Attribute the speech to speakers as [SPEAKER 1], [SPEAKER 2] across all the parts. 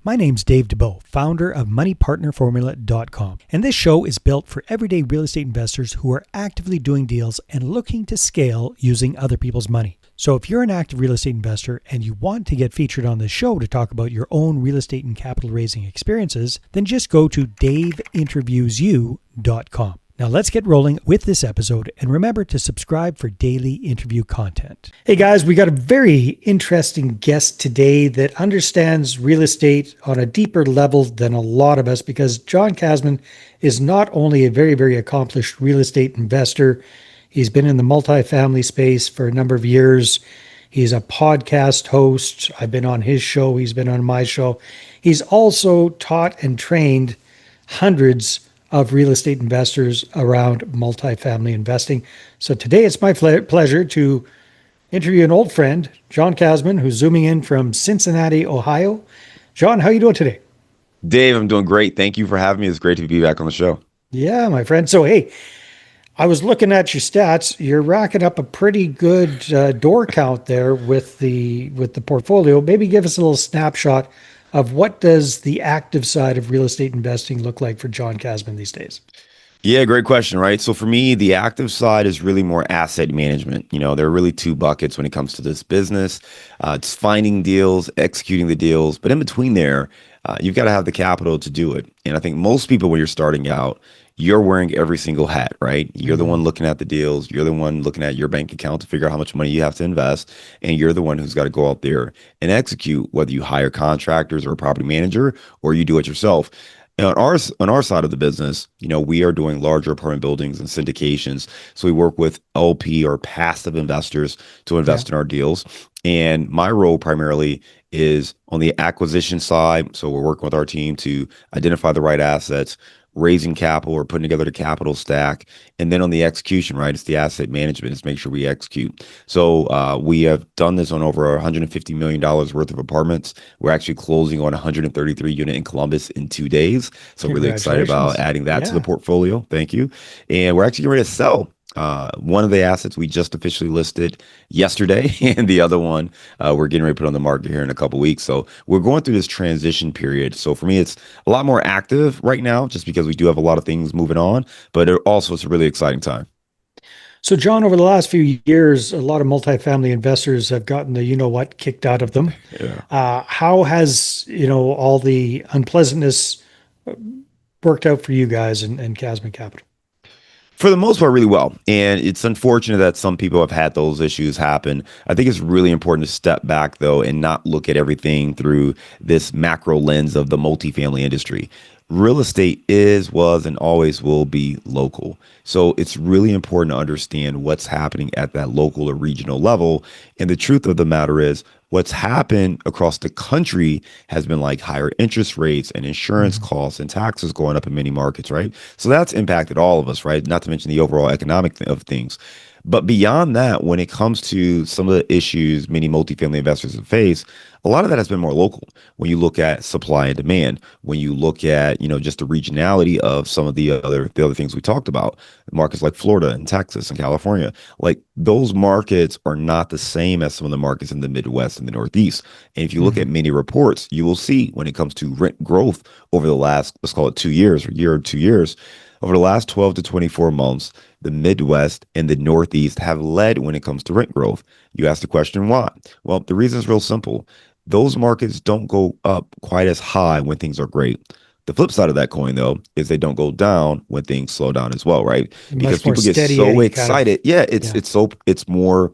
[SPEAKER 1] My name's Dave DeBow, founder of MoneyPartnerFormula.com, and this show is built for everyday real estate investors who are actively doing deals and looking to scale using other people's money. So if you're an active real estate investor and you want to get featured on this show to talk about your own real estate and capital raising experiences, then just go to daveinterviewyou.com. Now let's get rolling with this episode, and remember to subscribe for daily interview content. Hey guys, we got a very interesting guest today that understands real estate on a deeper level than a lot of us, because John Casmon is not only a very, very accomplished real estate investor, he's been in the multifamily space for a number of years. He's a podcast host. I've been on his show. He's been on my show. He's also taught and trained hundreds of real estate investors around multifamily investing. So today it's my pleasure to interview an old friend, John Casmon, who's zooming in from Cincinnati, Ohio. John, how are you doing today?
[SPEAKER 2] Dave, I'm doing great. Thank you for having me. It's great to be back on the show.
[SPEAKER 1] Yeah, my friend. So, hey, I was looking at your stats. You're racking up a pretty good door count there with the portfolio. Maybe give us a little snapshot of what does the active side of real estate investing look like for John Casmon these days?
[SPEAKER 2] Yeah, great question, right? So for me, the active side is really more asset management. You know, there are really two buckets when it comes to this business. It's finding deals, executing the deals, but in between there, you've got to have the capital to do it. And I think most people, when you're starting out, you're wearing every single hat, right? You're the one looking at the deals. You're the one looking at your bank account to figure out how much money you have to invest. And you're the one who's got to go out there and execute, whether you hire contractors or a property manager or you do it yourself. And on our side of the business, you know, we are doing larger apartment buildings and syndications. So we work with LP or passive investors to invest in our deals. And my role primarily is on the acquisition side. So we're working with our team to identify the right assets, raising capital or putting together the capital stack. And then on the execution, right, it's the asset management. It's make sure we execute. So we have done this on over $150 million worth of apartments. We're actually closing on 133 unit in Columbus in 2 days. So really excited about adding that to the portfolio. Thank you. And we're actually getting ready to sell one of the assets we just officially listed yesterday, and the other one we're getting ready to put on the market here in a couple of weeks. So we're going through this transition period. So for me, it's a lot more active right now, just because we do have a lot of things moving on, but also it's a really exciting time.
[SPEAKER 1] So John, over the last few years, a lot of multifamily investors have gotten the you-know-what kicked out of them. Yeah. How has, all the unpleasantness worked out for you guys and Casmon Capital?
[SPEAKER 2] For the most part, really well. And it's unfortunate that some people have had those issues happen. I think it's really important to step back, though, and not look at everything through this macro lens of the multifamily industry. Real estate is, was, and always will be local. So it's really important to understand what's happening at that local or regional level. And the truth of the matter is, what's happened across the country has been like higher interest rates and insurance costs and taxes going up in many markets, right? So that's impacted all of us, right? Not to mention the overall economic of things. But beyond that, when it comes to some of the issues many multifamily investors have faced, a lot of that has been more local. When you look at supply and demand, when you look at, just the regionality of some of the other things we talked about, markets like Florida and Texas and California, like those markets are not the same as some of the markets in the Midwest and the Northeast. And if you look at many reports, you will see when it comes to rent growth over the last, let's call it 2 years or year or 2 years, over the last 12 to 24 months, the Midwest and the Northeast have led when it comes to rent growth. You ask the question, why? Well, the reason is real simple. Those markets don't go up quite as high when things are great. The flip side of that coin, though, is they don't go down when things slow down as well, right? Because people get so excited. It's more,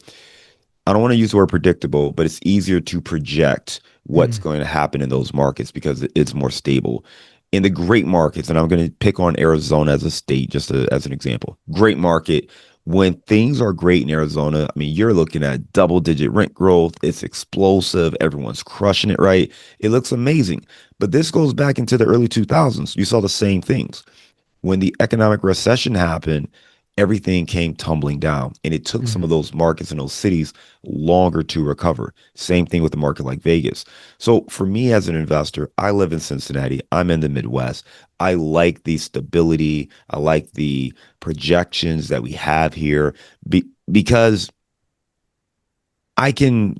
[SPEAKER 2] I don't want to use the word predictable, but it's easier to project what's going to happen in those markets because it's more stable. In the great markets, and I'm going to pick on Arizona as a state, just as an example, great market. When things are great in Arizona, I mean, you're looking at double-digit rent growth. It's explosive. Everyone's crushing it, right? It looks amazing. But this goes back into the early 2000s. You saw the same things. When the economic recession happened, everything came tumbling down. And it took some of those markets and those cities longer to recover. Same thing with a market like Vegas. So for me as an investor, I live in Cincinnati. I'm in the Midwest. I like the stability. I like the projections that we have here because I can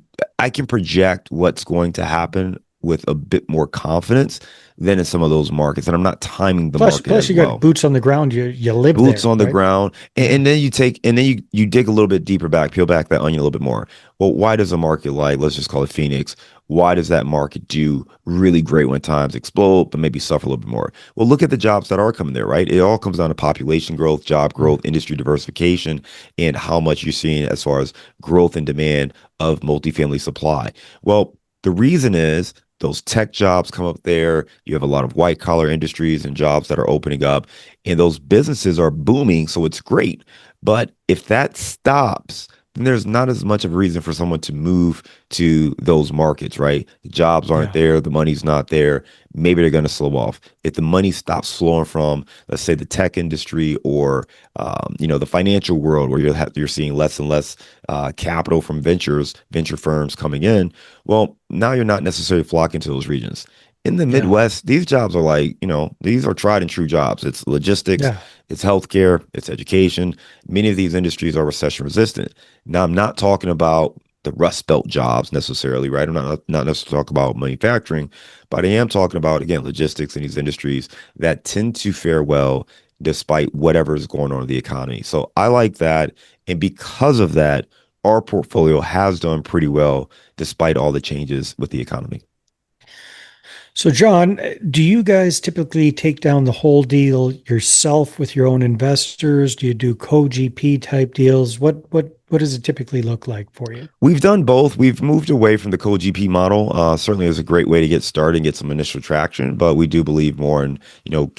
[SPEAKER 2] project what's going to happen with a bit more confidence than in some of those markets. And I'm not timing the
[SPEAKER 1] Plus,
[SPEAKER 2] market
[SPEAKER 1] plus
[SPEAKER 2] as
[SPEAKER 1] you got
[SPEAKER 2] well.
[SPEAKER 1] boots on the ground. You live
[SPEAKER 2] Boots
[SPEAKER 1] there,
[SPEAKER 2] on the
[SPEAKER 1] right?
[SPEAKER 2] ground,
[SPEAKER 1] Yeah.
[SPEAKER 2] and then you dig a little bit deeper back, peel back that onion a little bit more. Well, why does a market like, let's just call it Phoenix, why does that market do really great when times explode, but maybe suffer a little bit more? Well, look at the jobs that are coming there, right? It all comes down to population growth, job
[SPEAKER 1] Mm.
[SPEAKER 2] growth, industry diversification, and how much you're seeing as far as growth and demand of multifamily supply. Well, the reason is those tech jobs come up there. You have a lot of white collar industries and jobs that are opening up, and those businesses are booming. So it's great. But if that stops, then there's not as much of a reason for someone to move to those markets, right? The jobs aren't
[SPEAKER 1] Yeah.
[SPEAKER 2] there, the money's not there. Maybe they're going to slow off. If the money stops flowing from, let's say, the tech industry or the financial world, where you're seeing less and less capital from venture firms coming in, well, now you're not necessarily flocking to those regions. In the
[SPEAKER 1] Yeah.
[SPEAKER 2] Midwest, these jobs are like, these are tried and true jobs. It's logistics,
[SPEAKER 1] Yeah.
[SPEAKER 2] it's healthcare, it's education. Many of these industries are recession resistant. Now, I'm not talking about the Rust Belt jobs necessarily, right? I'm not necessarily talking about manufacturing, but I am talking about, again, logistics and these industries that tend to fare well despite whatever is going on in the economy. So I like that. And because of that, our portfolio has done pretty well despite all the changes with the economy.
[SPEAKER 1] So, John, do you guys typically take down the whole deal yourself with your own investors? Do you do co-GP type deals? What does it typically look like for you?
[SPEAKER 2] We've done both. We've moved away from the co-GP model. Certainly, is a great way to get started and get some initial traction. But we do believe more in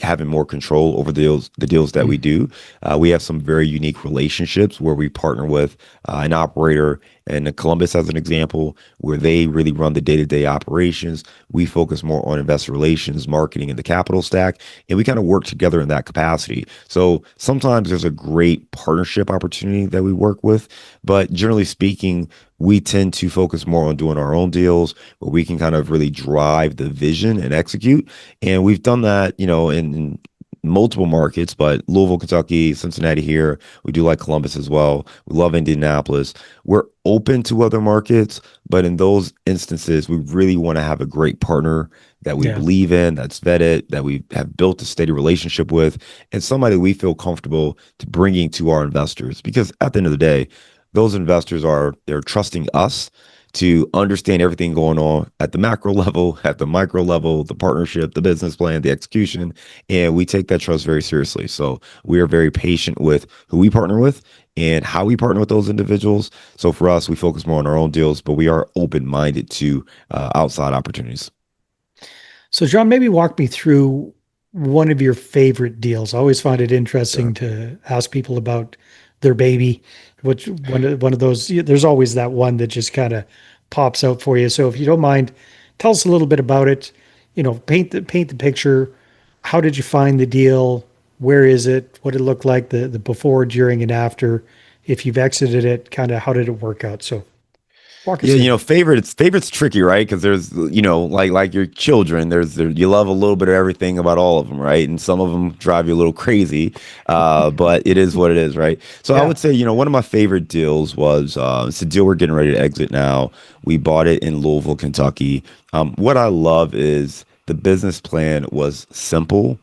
[SPEAKER 2] having more control over the deals that we
[SPEAKER 1] Mm.
[SPEAKER 2] do. We have some very unique relationships where we partner with an operator in Columbus, as an example, where they really run the day-to-day operations. We focus more on investor relations, marketing, and the capital stack, and we kind of work together in that capacity. So sometimes there's a great partnership opportunity that we work with, but generally speaking, we tend to focus more on doing our own deals where we can kind of really drive the vision and execute. And we've done that, in multiple markets, but Louisville, Kentucky, Cincinnati here. We do like Columbus as well. We love Indianapolis. We're open to other markets, but in those instances, we really want to have a great partner that we
[SPEAKER 1] Yeah.
[SPEAKER 2] believe in, that's vetted, that we have built a steady relationship with, and somebody we feel comfortable to bringing to our investors. Because at the end of the day, those investors they're trusting us to understand everything going on at the macro level, at the micro level, the partnership, the business plan, the execution, and we take that trust very seriously. So we are very patient with who we partner with and how we partner with those individuals. So for us, we focus more on our own deals, but we are open-minded to outside opportunities.
[SPEAKER 1] So, John, maybe walk me through one of your favorite deals. I always find it
[SPEAKER 2] Sure.
[SPEAKER 1] interesting to ask people about their baby. Which one of those? There's always that one that just kind of pops out for you. So, if you don't mind, tell us a little bit about it. Paint the picture. How did you find the deal? Where is it? What did it look like? The before, during, and after. If you've exited it, kind of how did it work out? So, walk us
[SPEAKER 2] Yeah,
[SPEAKER 1] through.
[SPEAKER 2] favorite's tricky, right? Because there's, like your children, you love a little bit of everything about all of them, right? And some of them drive you a little crazy, but it is what it is, right? So I
[SPEAKER 1] Yeah.
[SPEAKER 2] would say, one of my favorite deals was it's a deal we're getting ready to exit now. We bought it in Louisville, Kentucky. What I love is the business plan was simple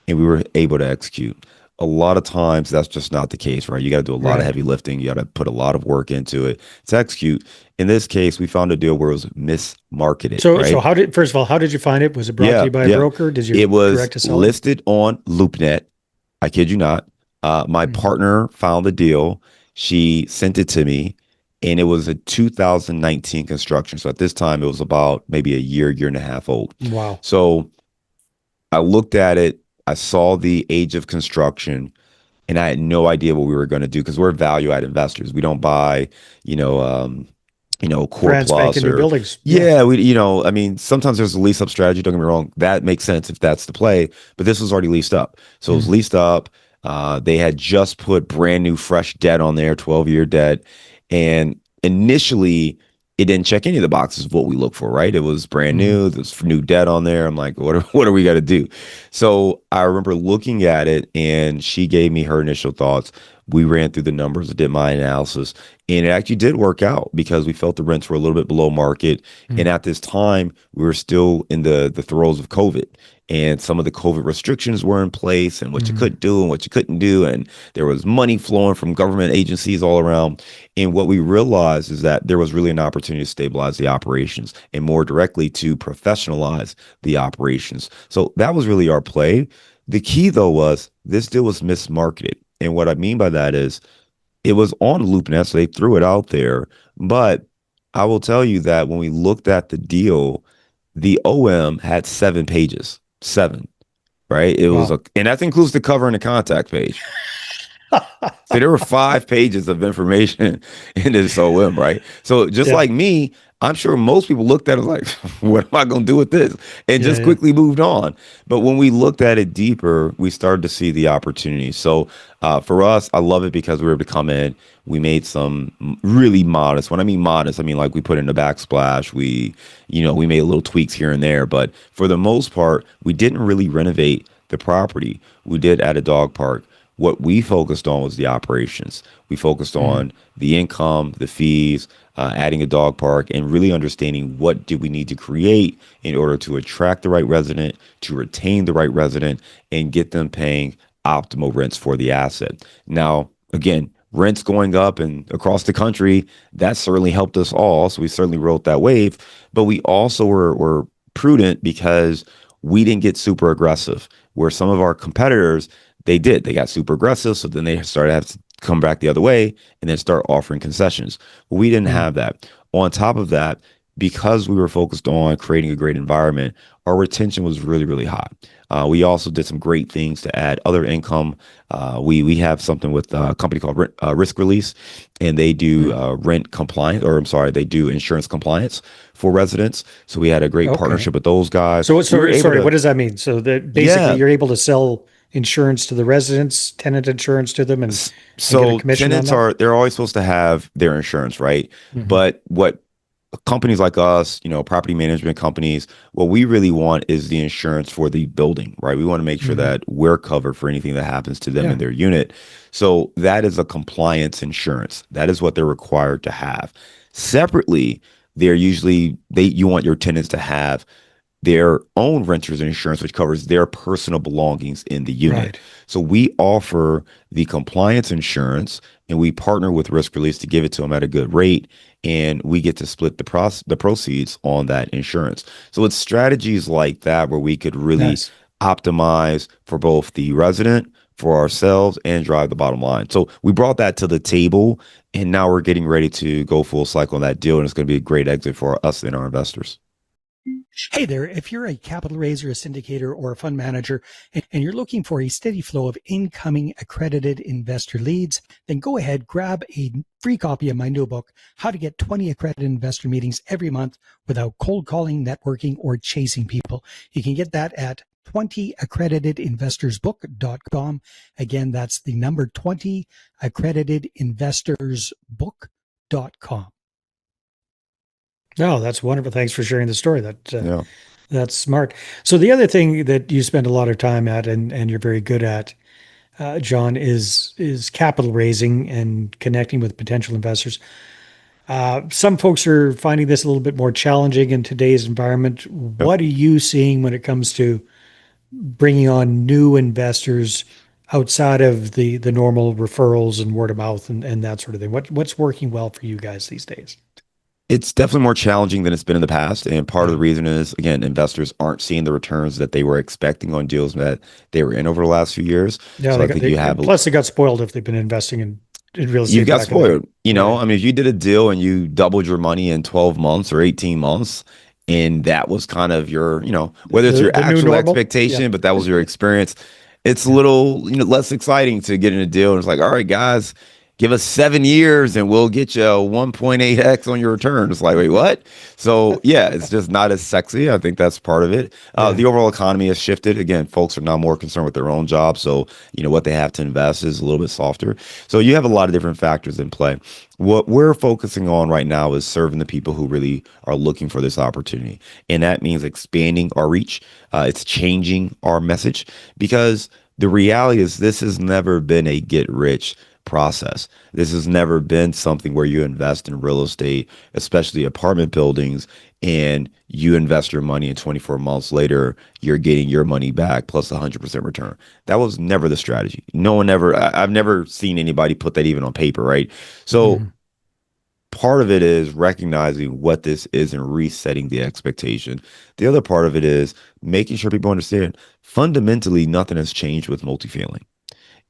[SPEAKER 2] and we were able to execute. A lot of times that's just not the case, right? You got to do a lot of
[SPEAKER 1] Right.
[SPEAKER 2] heavy lifting. You got to put a lot of work into it to execute. In this case, we found a deal where it was mismarketed,
[SPEAKER 1] So
[SPEAKER 2] right?
[SPEAKER 1] how did first of all, how did you find it? Was it brought to
[SPEAKER 2] Yeah,
[SPEAKER 1] you by a
[SPEAKER 2] yeah.
[SPEAKER 1] broker? Did you
[SPEAKER 2] It was
[SPEAKER 1] direct to seller?
[SPEAKER 2] listed on LoopNet. I kid you not. My
[SPEAKER 1] Hmm.
[SPEAKER 2] partner found the deal. She sent it to me, and it was a 2019 construction. So at this time, it was about maybe a year and a half old.
[SPEAKER 1] Wow.
[SPEAKER 2] So I looked at it. I saw the age of construction, and I had no idea what we were going to do because we're value add investors. We don't buy, you know, um, core
[SPEAKER 1] Brand spanking
[SPEAKER 2] plus
[SPEAKER 1] new
[SPEAKER 2] or
[SPEAKER 1] buildings. Yeah.
[SPEAKER 2] yeah, I mean, sometimes there's a lease up strategy. Don't get me wrong, that makes sense if that's the play. But this was already leased up, so it was
[SPEAKER 1] Hmm.
[SPEAKER 2] leased up. They had just put brand new, fresh debt on there, 12-year debt, and initially it didn't check any of the boxes of what we look for. Right, it was brand
[SPEAKER 1] Hmm.
[SPEAKER 2] new. There's new debt on there. I'm like, what are we gonna do? So I remember looking at it, and she gave me her initial thoughts. We ran through the numbers, did my analysis, and it actually did work out because we felt the rents were a little bit below market. And
[SPEAKER 1] Mm,
[SPEAKER 2] at this time, we were still in the throes of COVID. And some of the COVID restrictions were in place and what you
[SPEAKER 1] mm,
[SPEAKER 2] could do and what you couldn't do. And there was money flowing from government agencies all around. And what we realized is that there was really an opportunity to stabilize the operations and more directly to professionalize the operations. So that was really our play. The key, though, was this deal was mismarketed. And what I mean by that is it was on LoopNet, so they threw it out there. But I will tell you that when we looked at the deal, the OM had 7 pages, seven, right? It was
[SPEAKER 1] wow.
[SPEAKER 2] and that includes the cover and the contact page. So there were 5 pages of information in this OM, right? So just
[SPEAKER 1] Yeah.
[SPEAKER 2] like me, I'm sure most people looked at it like, what am I going to do with this? And
[SPEAKER 1] Yeah.
[SPEAKER 2] just
[SPEAKER 1] Yeah.
[SPEAKER 2] quickly moved on. But when we looked at it deeper, we started to see the opportunity. So for us, I love it because we were able to come in. We made some really modest. When I mean modest, I mean like we put in a backsplash. We made little tweaks here and there. But for the most part, we didn't really renovate the property. We did add a dog park. What we focused on was the operations. We focused
[SPEAKER 1] Mm,
[SPEAKER 2] on the income, the fees, adding a dog park, and really understanding what do we need to create in order to attract the right resident, to retain the right resident, and get them paying optimal rents for the asset. Now, again, rents going up and across the country, that certainly helped us all. So we certainly rode that wave, but we also were prudent because we didn't get super aggressive. Where some of our competitors they did. They got super aggressive. So then they started to have to come back the other way and then start offering concessions. We didn't
[SPEAKER 1] mm,
[SPEAKER 2] have that. On top of that, because we were focused on creating a great environment, our retention was really, really high. We also did some great things to add other income. We have something with a company called Risk Release, and they do
[SPEAKER 1] mm.
[SPEAKER 2] rent compliance, or I'm sorry, they do insurance compliance for residents. So we had a great
[SPEAKER 1] Okay.
[SPEAKER 2] partnership with those guys.
[SPEAKER 1] So,
[SPEAKER 2] We were able
[SPEAKER 1] sorry, what
[SPEAKER 2] to,
[SPEAKER 1] does that mean? So that basically
[SPEAKER 2] yeah,
[SPEAKER 1] you're able to sell insurance to the residents, tenant insurance to them, and get a
[SPEAKER 2] So
[SPEAKER 1] commission on
[SPEAKER 2] tenants
[SPEAKER 1] that?
[SPEAKER 2] they're always supposed to have their insurance, right?
[SPEAKER 1] Hmm.
[SPEAKER 2] But what companies like us, property management companies, what we really want is the insurance for the building, right? We want to make sure
[SPEAKER 1] Hmm.
[SPEAKER 2] that we're covered for anything that happens to them in
[SPEAKER 1] Yeah.
[SPEAKER 2] their unit. So that is a compliance insurance. That is what they're required to have. Separately, they're usually they you want your tenants to have their own renter's insurance, which covers their personal belongings in the unit.
[SPEAKER 1] Right.
[SPEAKER 2] So we offer the compliance insurance and we partner with Risk Release to give it to them at a good rate. And we get to split the proceeds on that insurance. So it's strategies like that where we could really
[SPEAKER 1] Nice.
[SPEAKER 2] optimize for both the resident, for ourselves, and drive the bottom line. So we brought that to the table, and now we're getting ready to go full cycle on that deal. And it's going to be a great exit for us and our investors.
[SPEAKER 1] Hey there, if you're a capital raiser, a syndicator, or a fund manager, and you're looking for a steady flow of incoming accredited investor leads, then go ahead, grab a free copy of my new book, How to Get 20 Accredited Investor Meetings Every Month Without Cold Calling, Networking, or Chasing People. You can get that at 20accreditedinvestorsbook.com. Again, that's the number 20accreditedinvestorsbook.com. No, that's wonderful. Thanks for sharing the story.
[SPEAKER 2] Yeah.
[SPEAKER 1] That's smart. So the other thing that you spend a lot of time at and you're very good at, John, is capital raising and connecting with potential investors. Some folks are finding this a little bit more challenging in today's environment.
[SPEAKER 2] Yep.
[SPEAKER 1] What are you seeing when it comes to bringing on new investors outside of the normal referrals and word of mouth and that sort of thing? What's working well for you guys these days?
[SPEAKER 2] It's definitely more challenging than it's been in the past. And part of the
[SPEAKER 1] Yeah.
[SPEAKER 2] reason is, again, investors aren't seeing the returns that they were expecting on deals that they were in over the last few years.
[SPEAKER 1] Yeah,
[SPEAKER 2] So I think you have
[SPEAKER 1] plus they got spoiled if they've been investing in real
[SPEAKER 2] you
[SPEAKER 1] estate
[SPEAKER 2] got
[SPEAKER 1] back in the day.
[SPEAKER 2] spoiled.
[SPEAKER 1] Yeah.
[SPEAKER 2] I mean, if you did a deal and you doubled your money in 12 months or 18 months, and that was kind of your, whether it's your
[SPEAKER 1] The new
[SPEAKER 2] actual
[SPEAKER 1] normal. Yeah.
[SPEAKER 2] expectation, but that was your experience, it's a little, less exciting to get in a deal. And it's like, all right, guys, give us 7 years and we'll get you a 1.8x on your return. It's like, wait, what? So yeah, it's just not as sexy. I think that's part of it.
[SPEAKER 1] Yeah.
[SPEAKER 2] The overall economy has shifted. Again, folks are now more concerned with their own job. So, what they have to invest is a little bit softer. So you have a lot of different factors in play. What we're focusing on right now is serving the people who really are looking for this opportunity. And that means expanding our reach. It's changing our message because the reality is this has never been a get rich process. This has never been something where you invest in real estate, especially apartment buildings, and you invest your money and 24 months later, you're getting your money back plus 100% return. That was never the strategy. No one ever, I've never seen anybody put that even on paper, right? So
[SPEAKER 1] Mhm.
[SPEAKER 2] part of it is recognizing what this is and resetting the expectation. The other part of it is making sure people understand fundamentally nothing has changed with multifamily.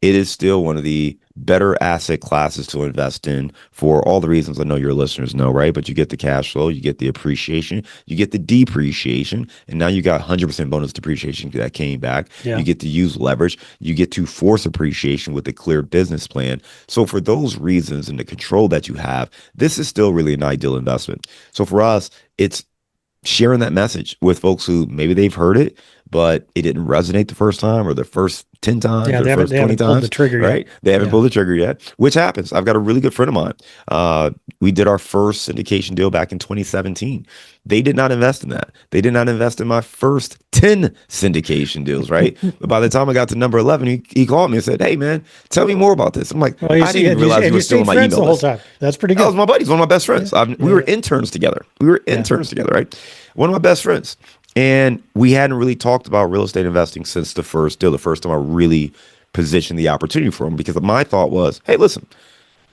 [SPEAKER 2] It is still one of the better asset classes to invest in for all the reasons I know your listeners know, right? But you get the cash flow, you get the appreciation, you get the depreciation, and now you got 100% bonus depreciation that came back.
[SPEAKER 1] Yeah.
[SPEAKER 2] You get to use leverage, you get to force appreciation with a clear business plan. So for those reasons and the control that you have, this is still really an ideal investment. So for us, it's sharing that message with folks who maybe they've heard it, but it didn't resonate the first time or the first 10 times
[SPEAKER 1] Yeah.
[SPEAKER 2] or the first
[SPEAKER 1] They
[SPEAKER 2] 20
[SPEAKER 1] haven't pulled the
[SPEAKER 2] times,
[SPEAKER 1] trigger yet.
[SPEAKER 2] right? They haven't
[SPEAKER 1] Yeah.
[SPEAKER 2] pulled the trigger yet, which happens. I've got a really good friend of mine. We did our first syndication deal back in 2017. They did not invest in that. They did not invest in my first 10 syndication deals, right? But by the time I got to number 11, he called me and said, "Hey, man, tell me more about this." I'm like,
[SPEAKER 1] Well,
[SPEAKER 2] I didn't even realize you
[SPEAKER 1] and
[SPEAKER 2] were
[SPEAKER 1] you
[SPEAKER 2] still on
[SPEAKER 1] stayed
[SPEAKER 2] my
[SPEAKER 1] friends
[SPEAKER 2] email
[SPEAKER 1] the whole
[SPEAKER 2] list.
[SPEAKER 1] time. That's pretty
[SPEAKER 2] That was
[SPEAKER 1] good.
[SPEAKER 2] my buddy. He's one of my best
[SPEAKER 1] Yeah.
[SPEAKER 2] friends. We
[SPEAKER 1] Yeah.
[SPEAKER 2] were
[SPEAKER 1] Yeah.
[SPEAKER 2] interns together. We were
[SPEAKER 1] Yeah.
[SPEAKER 2] interns together, right? One of my best friends. And we hadn't really talked about real estate investing since the first deal, the first time I really positioned the opportunity for him, because my thought was, hey, listen,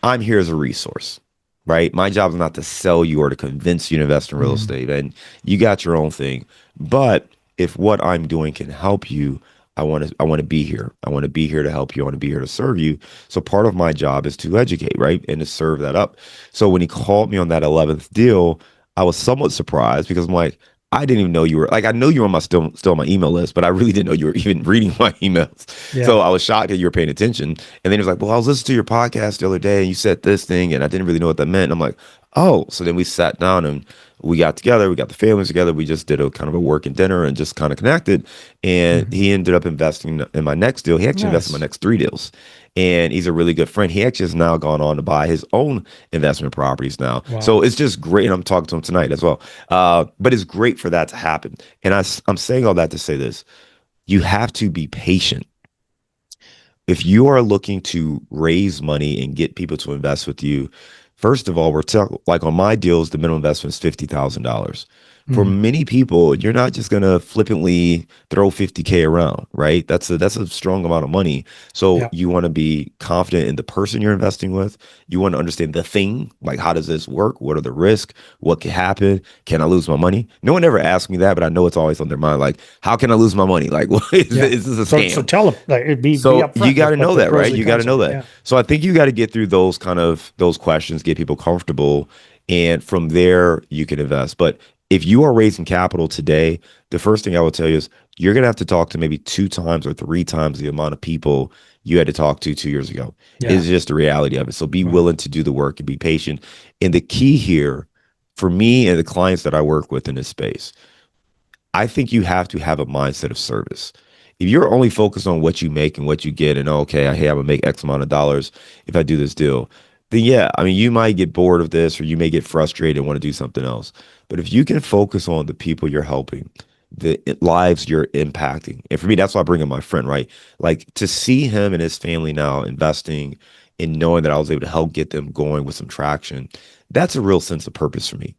[SPEAKER 2] I'm here as a resource, right? My job is not to sell you or to convince you to invest in real
[SPEAKER 1] Mhm.
[SPEAKER 2] estate. And you got your own thing. But if what I'm doing can help you, I want to be here. I want to be here to help you. I want to be here to serve you. So part of my job is to educate, right? And to serve that up. So when he called me on that 11th deal, I was somewhat surprised because I'm like, I didn't even know you were like, I know you were on my still on my email list, but I really didn't know you were even reading my emails.
[SPEAKER 1] Yeah.
[SPEAKER 2] So I was shocked that you were paying attention. And then he was like, "Well, I was listening to your podcast the other day and you said this thing and I didn't really know what that meant." And I'm like, "Oh." So then we sat down and we got together, we got the families together, we just did a kind of a working dinner and just kind of connected. And
[SPEAKER 1] Mhm.
[SPEAKER 2] he ended up investing in my next deal. He actually invested in my
[SPEAKER 1] Nice.
[SPEAKER 2] next three deals. And he's a really good friend. He actually has now gone on to buy his own investment properties now.
[SPEAKER 1] Wow.
[SPEAKER 2] So it's just great. And I'm talking to him tonight as well. But it's great for that to happen. And I'm saying all that to say this: you have to be patient. If you are looking to raise money and get people to invest with you, first of all, we're talking like on my deals, the minimum investment is $50,000. For
[SPEAKER 1] Mhm.
[SPEAKER 2] many people, you're not just gonna flippantly throw 50K around, right? That's a strong amount of money. So
[SPEAKER 1] Yeah.
[SPEAKER 2] you want to be confident in the person you're investing with. You want to understand the thing, like how does this work? What are the risks? What can happen? Can I lose my money? No one ever asked me that, but I know it's always on their mind. Like, how can I lose my money? Like, what
[SPEAKER 1] Yeah.
[SPEAKER 2] is this a
[SPEAKER 1] So
[SPEAKER 2] scam?
[SPEAKER 1] tell them, like, be
[SPEAKER 2] So you
[SPEAKER 1] upfront
[SPEAKER 2] got
[SPEAKER 1] with
[SPEAKER 2] to
[SPEAKER 1] what
[SPEAKER 2] know
[SPEAKER 1] the
[SPEAKER 2] that,
[SPEAKER 1] pros
[SPEAKER 2] right?
[SPEAKER 1] and
[SPEAKER 2] You got to
[SPEAKER 1] cons
[SPEAKER 2] know
[SPEAKER 1] are.
[SPEAKER 2] that.
[SPEAKER 1] Yeah.
[SPEAKER 2] So I think you got to get through those questions, get people comfortable, and from there you can invest. But if you are raising capital today, the first thing I will tell you is you're gonna have to talk to maybe two times or three times the amount of people you had to talk to 2 years ago.
[SPEAKER 1] Yeah.
[SPEAKER 2] It's just the reality of it. So be
[SPEAKER 1] Wow.
[SPEAKER 2] willing to do the work and be patient. And the key here for me and the clients that I work with in this space, I think you have to have a mindset of service. If you're only focused on what you make and what you get, and okay, hey, I'm gonna make X amount of dollars if I do this deal, then yeah, I mean, you might get bored of this or you may get frustrated and want to do something else. But if you can focus on the people you're helping, the lives you're impacting, and for me, that's why I bring in my friend, right? Like to see him and his family now investing and knowing that I was able to help get them going with some traction, that's a real sense of purpose for me.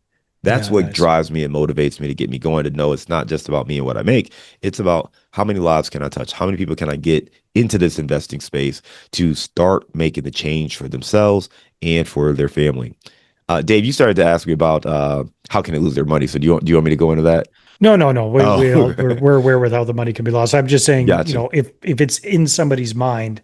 [SPEAKER 2] That's
[SPEAKER 1] Yeah.
[SPEAKER 2] what
[SPEAKER 1] Nice.
[SPEAKER 2] drives me and motivates me to get me going to know it's not just about me and what I make. It's about how many lives can I touch? How many people can I get into this investing space to start making the change for themselves and for their family? Dave, you started to ask me about how can they lose their money. So do you want me to go into that?
[SPEAKER 1] No, no, no.
[SPEAKER 2] Oh,
[SPEAKER 1] We're aware with how the money can be lost. I'm just saying,
[SPEAKER 2] gotcha.
[SPEAKER 1] if it's in somebody's mind,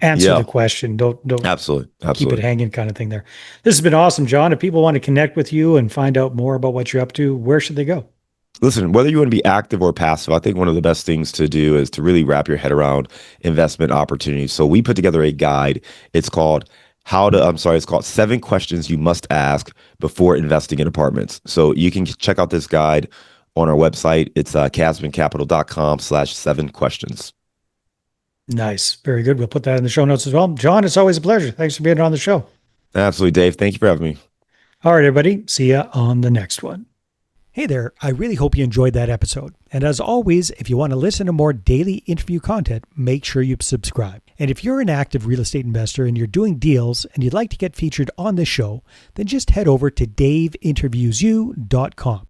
[SPEAKER 1] answer
[SPEAKER 2] Yeah,
[SPEAKER 1] the question. Don't
[SPEAKER 2] absolutely.
[SPEAKER 1] keep it
[SPEAKER 2] Absolutely.
[SPEAKER 1] hanging, kind of thing. There. This has been awesome, John. If people want to connect with you and find out more about what you're up to, where should they go?
[SPEAKER 2] Listen, whether you want to be active or passive, I think one of the best things to do is to really wrap your head around investment opportunities. So we put together a guide. It's called it's called 7 Questions You Must Ask Before Investing in Apartments. So you can check out this guide on our website. It's casmoncapital.com/7 questions.
[SPEAKER 1] Nice. Very good. We'll put that in the show notes as well. John, it's always a pleasure. Thanks for being on the show.
[SPEAKER 2] Absolutely, Dave. Thank you for having me.
[SPEAKER 1] All right, everybody. See ya on the next one. Hey there, I really hope you enjoyed that episode. And as always, if you want to listen to more daily interview content, make sure you subscribe. And if you're an active real estate investor and you're doing deals and you'd like to get featured on this show, then just head over to daveinterviewsyou.com.